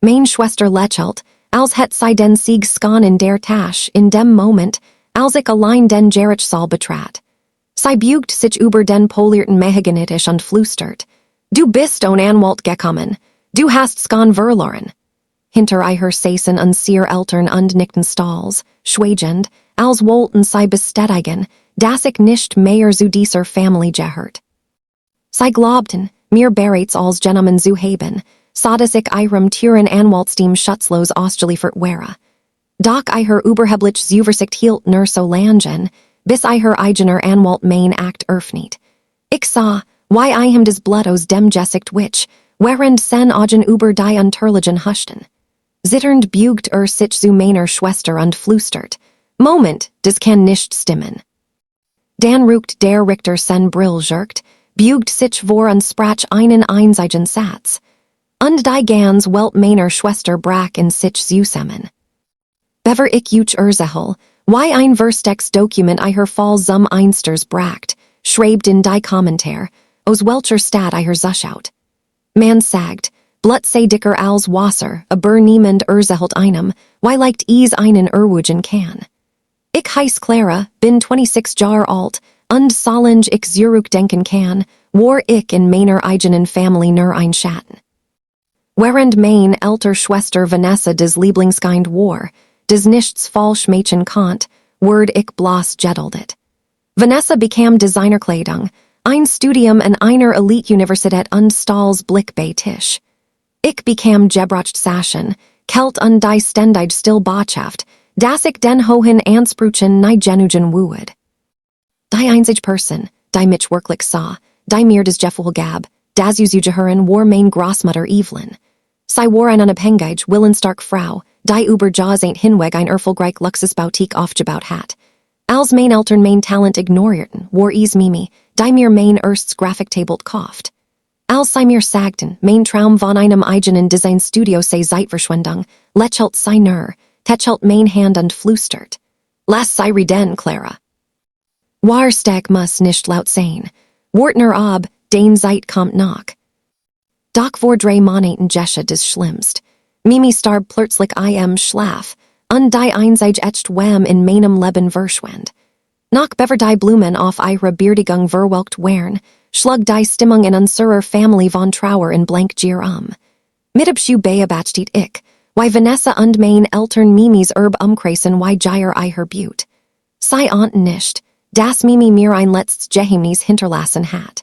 Meine Schwester lächelt, als het sie den Sieg skan in der Tasche, in dem Moment, als ich allein den Gerichtssaal betrat. Sie bugt sich über den polierten Mechagenitisch und flüstert, Du bist on Anwalt gekommen, du hast skan verloren. Hinter ihr saßen und seer Eltern und nickten Stalls, schweigend, als wollten sie bestätigen, dass ich nicht mehr zu dieser Familie gehört. Sie glaubten, mir bereits als Gentleman zu haben, so dass ich ihrem Türen Anwaltstem schutzlos ausgeliefert wäre. Doch ihr überhebliche Zuversicht hielt nur so lange, bis ihr eigener Anwalt mein Akt öffnet. Ich sah, wie ihm des Blutos dem Gesicht wich, während sen Augen über die Unterligen huschten. Zitternd bugt sich zu meiner Schwester und flüstert, Moment, das kann nicht stimmen. Dann rückt der Richter sen Brill jerkt, bugt sich vor und sprach einen einzigen Satz. Und die ganz Welt meiner Schwester brach in sich zusammen. Bever ich uch erzähl, wie ein Verstex Dokument ihr Fall zum Einsters bracht, schreibt in die Kommentar, aus welcher Stadt ihr zuschaut. Man sagt, blut sei dicker als Wasser, aber niemand erzählt einem, wie leicht einen erwugen kann. Ich heiß Clara, bin 26 Jahre alt, und solange ich zurückdenken kann, war ich in meiner eigenen Familie nur ein Schatten. Während mein älter Schwester Vanessa des Lieblingskind war, des nichts falsch Mädchen konnt, ward ich bloß geduldet. Vanessa bekam Designerkleidung, ein Studium an einer Elite-Universität und Stalls Blick bei Tisch. Ich bekam gebracht Sachen, Kelt und die ständig still Botschaft, dass ich den hohen Ansprüchen nie genugen wued. Die einzige Person, die mich wirklich sah, die mir des Gefühl gab, das zu gehören war mein Großmutter Evelyn. Sie war eine unabhängige, willensstarke Frau, die über Jaws hinweg ein erfolgreich Luxusboutique aufgebaut hat. Als mein Eltern mein Talent ignorierten, war Mimi, die mir mein erstes Grafiktablet kauft. Als sie mir sagten, mein Traum von einem eigenen Designstudio sei Zeitverschwendung, lächelt sie nur, tätschelt mein Hand und flüstert. Lass sie reden, Clara. Warstag muss nicht laut sein. Wortner ab, den Zeit kommt nach. Doch vor 3 Monaten geschah des Schlimmst. Mimi starb plötzlich im Schlaf, und die einzige echt Wem in meinem Leben verschwand. Nach bever die Blumen auf ihre Beerdigung verwelkt wären, schlug die Stimmung in unserer Familie von Trauer in blank Gier Mitibschu beobachtet ich, wie Vanessa und mein Eltern Mimis umkreisen wie Gier ihr Beaut. Sie ahnten nicht, dass Mimi mir ein letztes Geheimnis hinterlassen hat.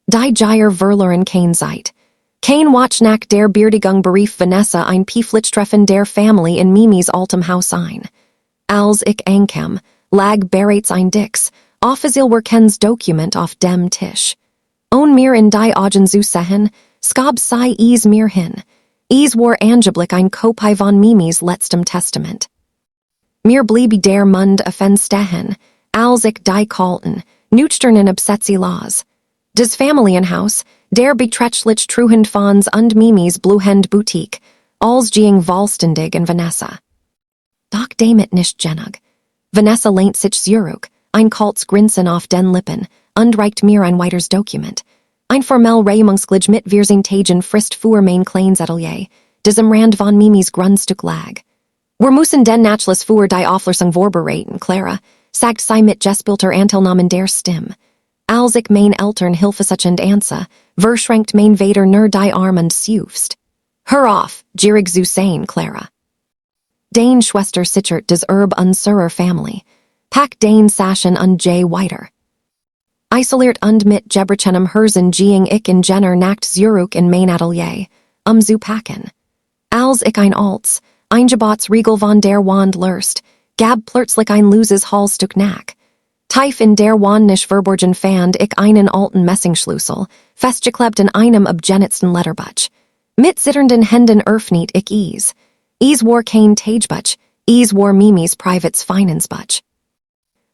Die Gier verloren kein Zeit. Kein Watch nach der Beerdigung berief Vanessa ein Pieflichtreffen der Familie in Mimis altem Haus ein. Als ich ankam, lag bereits ein Dix, offiziell Kens Dokument auf dem Tisch. On mir in die Augen zu sehen, skab sei mir hin. War angeblich ein Kopie von Mimis letztem Testament. Mir blieb der Mund offen stehen, als ich die kalten, nüchternen Absätze las. Des Familienhaus, der beträchtlich truhend Fons und Mimis Bluhend Boutique, als ging vollständig in Vanessa. Doch damit nicht genug. Vanessa lehnt sich zurück, ein kaltes Grinsen auf den Lippen, und reicht mir ein weiteres Dokument. Ein formell Reihungsglich mit Tagen frist für mein kleines Atelier, des am Rand von Mimis Grundstück lag. Wir müssen den Nachlass für die Auflösung vorbereiten, Clara, sagt sie mit gespülter Anteilnahmen der Stimme. Als ich mein Eltern hilfesuchend ansa, verschränkt mein Vater nur die Arm und seufzt. Hör auf, gierig zu sein, Clara. Dein Schwester sichert des unserer Familie. Pack dein Sachen und J weiter. Isoliert und mit Gebrachenum Herzen ging ich in Jenner nacht Zurück in mein Atelier, zu packen. Als ich eingebautes Riegel von der Wand lurst, gab plötzlich ein loses Hallstück nach. Tief in der Wand nicht verborgen fand ich einen alten Messingschlüssel, festgeklebt in einem abgenützten Letterbutch. Mit zitternden Händen öffnet ich war kein Tagebutch, war Mimis privates Finanzbutch.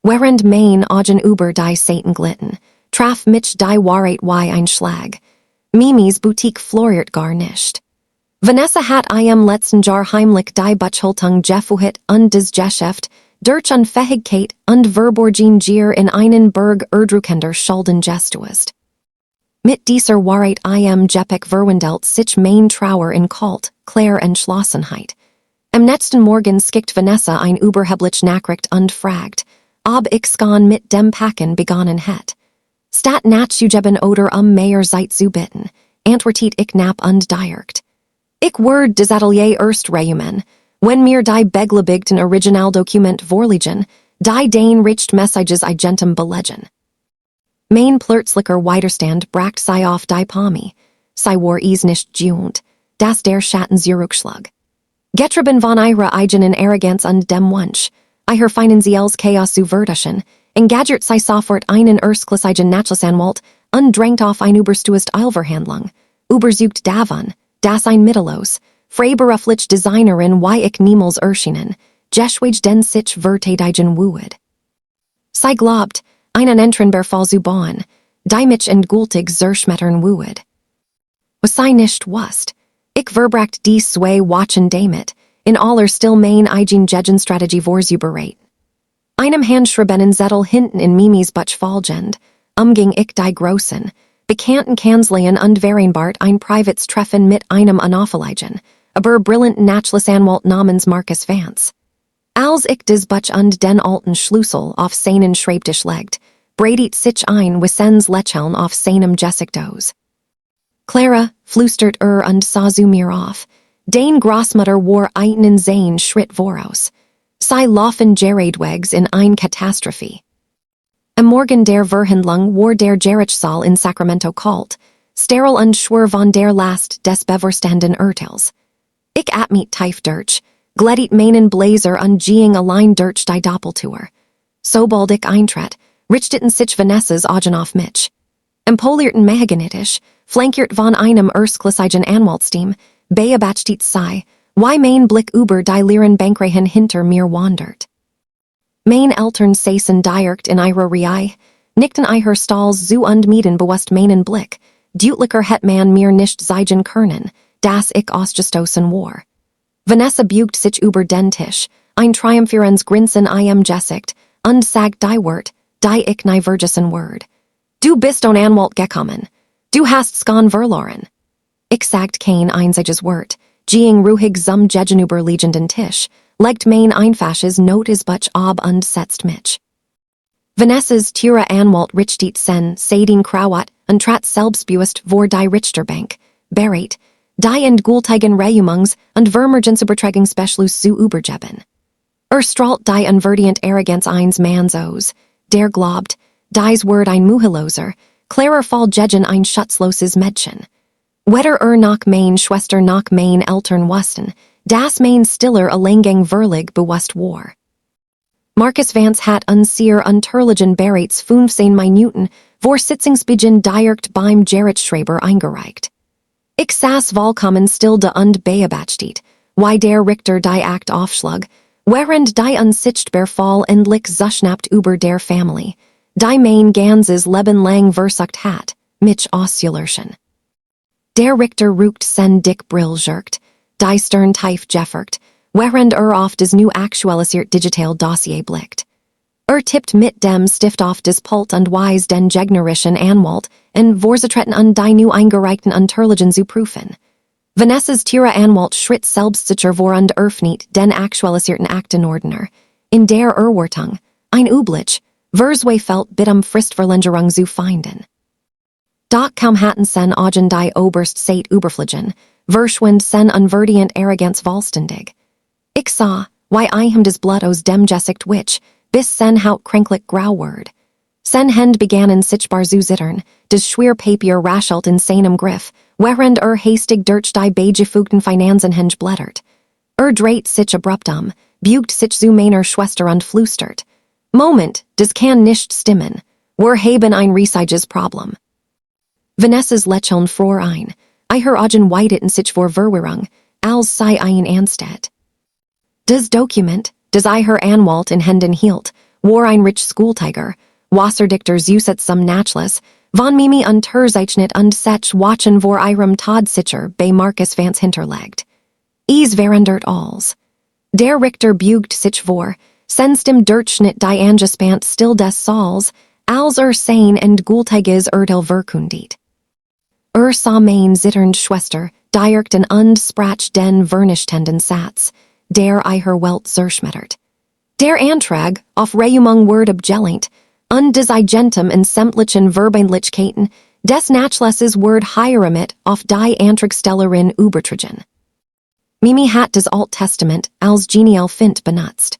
Während mein Augen über die Seiten glitten, traf mich die Wahrheit wie ein Schlag. Mimis Boutique floriert gar nicht. Vanessa hat im letzten Jahr heimlich die Butchhaltung gefuhrt und des Geschäft, durch Unfähigkeit und Verborgen Gier in einen Berg erdrückender Schulden gestuest. mit dieser Wahrheit im Gepik verwandelt sich mein Trauer in Kalt, Claire Entschlossenheit. Am nächsten Morgen skickt Vanessa ein überheblich Nachricht und fragt, ob ich schon mit dem Packen begonnen het. Stat nachzugeben oder mehr Zeit zu bitten, antwortet ich knapp und direkt. Ich word des Atelier erst reumen, wenn mir die beglebigten Originaldokument vorliegen, die den Richt Messages igentem belegen. Mein plötzlicher Widerstand bracht sie auf die Palme, sie war es nicht gewöhnt, dass der Schatten zurückschlug. Getrieben von ihrer eigenen Arroganz und dem Wunsch, ihr finanzielles Chaos zu vertuschen, engagert sie sofort einen erstklassigen Anwalt und drängt auf eine überstürzt Eilverhandlung, überzeugt davon, dass ein mittellos, freiberuflich Designerin wie ich niemals erschienen, geschweige den sich verteidigen würde. Sie glaubt, einen Entrenberfall zu bauen, die mich endgültig zerschmettern würde. Was sie nicht wusste, ich verbracht dies zwei Wochen damit, in aller still mein eigen Gegenstrategie vorzubereiten. Einem handschriebenen Zettel hinten in Mimis Butch folgend, umging ich die großen, bekannten Kanzleien und vereinbart ein privates Treffen mit einem unaufliegen, aber brillanten Anwalt namens Marcus Vance. Als ich des Butch und den alten Schlüssel auf seinen Schreibtisch legt, breitet sich ein Wissens Lächeln auf seinem Gesicht. Clara, flüstert und sah zu mir auf. Den Großmutter war einen sein Schritt voraus. Sie laufen geradwegs in ein Katastrophe. Am Morgen der Verhandlung war der Gerichtssaal in Sacramento kalt, steril und schwer von der Last des bevorstehenden Urteils. Ich atmet tief durch, glättet meinen Blazer und ging allein durch die Doppeltour. Sobald ich eintritt, richteten sich Vanessas Augen auf mich. Am polierten Mehaganitisch, flankiert von einem erstklassigen Anwaltsteam, beobachtet sei, wie mein Blick über die leeren Bankreihen hinter mir wandert. Mein Eltern saßen direkt in ihrer Reihe, nickten ihrer Stalls zu und mieden bewusst meinen Blick, deutlicher hätt man mir nicht sagen können, dass ich ausgestoßen war. Vanessa beugt sich über den Tisch, ein triumphierendes Grinsen im Gesicht, und sagt die Wort, die ich nie vergessen word. Du bist on Anwalt gekommen. Du hast schon verloren. Ich sagt kein einziges Wort, ging ruhig zum gegenüberliegenden Tisch, legt mein einfaches Notes Butch ab und setzt mich. Vanessas teure Anwalt richtet sen seiden Krawat und trat selbstbewusst vor die Richterbank, bereit, die endgültigen Reumungs- und Vermergensübertragungsbeschluss zu übergeben. Strahlt die unverdient Arroganz eines Manns aus, der glaubt, dies word ein Muheloser, klarer Fall gegen ein schutzloses Mädchen. Weder noch meine Schwester noch meine Eltern wussten, dass mein Stiller alleingang verlig bewusst war. Marcus Vance hat uns sehr unterliegen bereits 15 Minuten vor Sitzungsbeginn direkt beim Gerichtsschreiber eingereicht. Ich saß vollkommen still da und beobachtet, wie der Richter die Akt aufschlug, während die unsichtbar Fall endlich zuschnappt über der Familie, die mein ganzes Leben lang versucht hat, mich auszulöschen. Der Richter ruckt sen dick Brill jerkt, die Stern tief jefferkt, während auf das nu aktualisiert Digital Dossier blickt. Tippt mit dem Stift auf das Pult und weist den gegnerischen Anwalt en vorzetretten und die nu eingereichten Unterlagen zu prüfen. Vanessas teure Anwalt schritt selbstsicher vor und öffnet den aktualisierten Aktenordner, in der Erwartung, ein Üblich, versway felt bitum Fristverlängerung zu finden. Doch kaum hatten sen Augen die Oberst seit überfliegen, verschwind sen unverdient Arroganz vollständig. Ich sah, wie ihm des Blut aus dem Gesicht wich, bis sen Haut kränklich grau ward. Sen Hend begannen sichtbar zu zittern, des schwer Papier raschelt in seinem Griff, während hastig durch die beigefugten Finanzen henge blättert. Dreht sich abruptum, bugt sich zu meiner Schwester und flüstert. Moment, das kann nicht stimmen. Wir haben ein riesiges Problem. Vanessas Lächeln fror ein, ihre Augen weiteten sich vor Verwirrung, als sei ein ansteht. Das Dokument, das ihr Anwalt in Händen hielt, war ein rich Schultiger, Wasserdichter Zusatz zum Nachlass, von Mimi unterzeichnet und sech watchen vor ihrem Todsicher bei Marcus Vance hinterlegt. Verandert alles. Der Richter bugt sich vor, senst im Durchschnitt die Angespannt still des Saals, als sein endgültiges Urteil verkündet. Sa meine Schwester, direkt und sprach den vernichtenden Satz, der ihrer Welt zerschmettert. Der Antrag, auf Reumung Word abgelehnt, und des Eigentum in sämtlichen Verbindlichkeiten, des Nachlasses Word hieramit auf die Antragstellerin übertragen. Mimi hat das Alt Testament als genial Fint benutzt.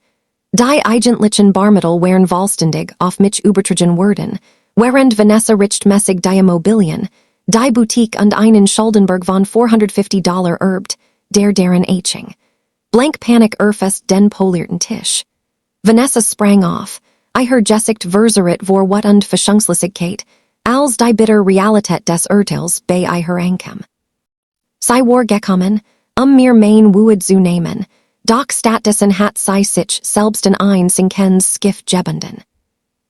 Die eigentlichen Barmittel wären vollständig auf mich übertragen worden, während Vanessa richtmäßig die Immobilien, die Boutique und einen Schuldenberg von $450 erbt, deren Aching. Blank Panik erfest den polierten Tisch. Vanessa sprang auf, ihre Gesicht verzerit vor wat und Verschungslosigkeit, als die bitter Realität des Urteils bei ihrer Ankem. Sie war gekommen, mir mein Wood zu nehmen, doch stattdessen hat sie sich selbst in ein sinkens Skiff gebunden.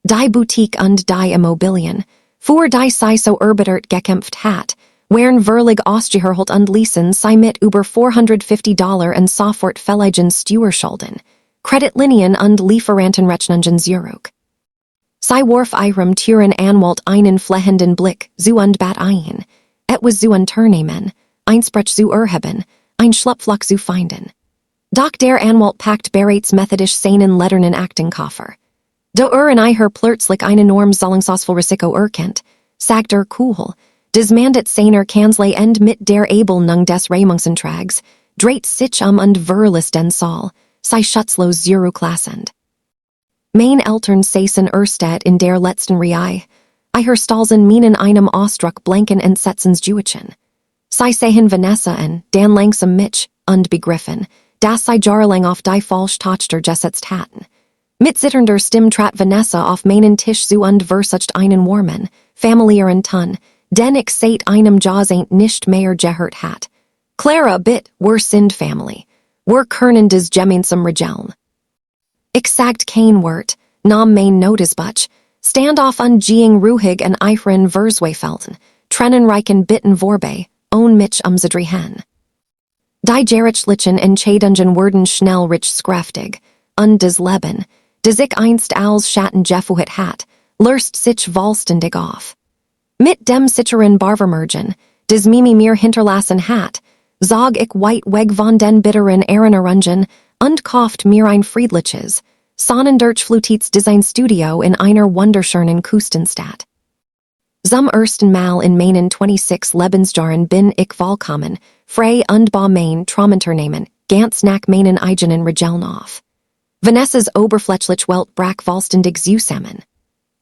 Die Boutique und die Immobilien, für die sie so erbittert gekämpft hat, wären verlig ausgeherholt und ließen sie mit über $450 und sofort fälligen Steuerschulden, Kreditlinien und Lieferantenrechnungen zurück. Sie warf ihrem Türen Anwalt einen flehenden Blick zu und bat ein, etwas zu unternehmen, ein Sprech zu erheben, ein Schlupfloch zu finden. Doch der Anwalt packt bereits methodisch seinen ledernen Aktenkoffer. Da in ihrer plötzlich ein enorm zahlungsausvoll Risiko erkennt, sagt cool, des Mandat seiner Kanzlei end mit der Abelnung des Reimungsantrags, dreht sich und verlis den Saal, sei schutzlos zurücklassend. Mein Eltern saßen erst in der letzten Reihe, ihre Stalsen meinen einem Ausdruck blanken Entsetzens Juichen. Sie sehen Vanessa an, dann langsam mich, und begriffen, dass sie jahrelang auf die falsch Tochter gesetzt hatten. Mit zitternder Stimme trat Vanessa auf meinen Tisch zu und versucht einen warmen, familiären Ton, den ich seit einem Jahrzehnт nicht mehr gehört hat. Clara bit, wir sind Family. Wir können des gemeinsam regeln. Ich sagt kein Wort, nahm mein Notizbuch, stand auf und ging ruhig in ihren Verzweifelten, trennenreichen Bitten vorbei, mich zu drehen. Die gerichtlichen Entscheidungen wurden schnell rich skräftig, und das Leben, das ich einst als Schatten gefuht hat, löst sich vollständig auf. Mit dem sicheren Barvermergen, das Mimi mir hinterlassen hat, sag ich weit weg von den bitteren Erinnerungen und kauft mir ein friedliches, sonnendurchflutetes Designstudio in einer wunderschönen Küstenstadt. Zum ersten Mal in meinen 26 Lebensjahren bin ich vollkommen, frei und bei mein Traumunternehmen, ganz nach meinen eigenen Regeln auf. Vanessas oberflächlich Welt brach vollständig zusammen.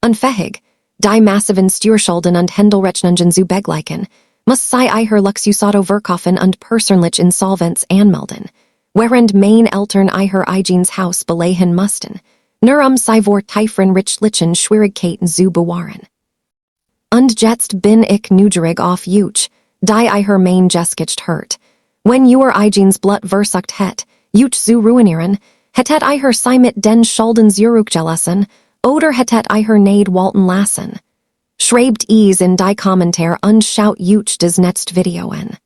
Unfähig, die massiven Steuerschulden und Händelrechnungen zu begleichen, muss sie ihr Luxusauto verkaufen und persönlich Insolvenz anmelden, während mein Eltern ihr eigenes Haus belegen mussten, nur sie vor tieferen rechtlichen Schwierigkeiten zu bewahren. Und jetzt bin ich neugierig auf euch, die ihr mein Gesicht hört. Wenn ihr eigenes Blut versucht het, euch zu ruinieren, hättet ihr sie mit den Schulden zurückgelassen, oder hättet ihr neid walten lassen. Schreibt es in die Kommentare und schaut euch das nächste Video an.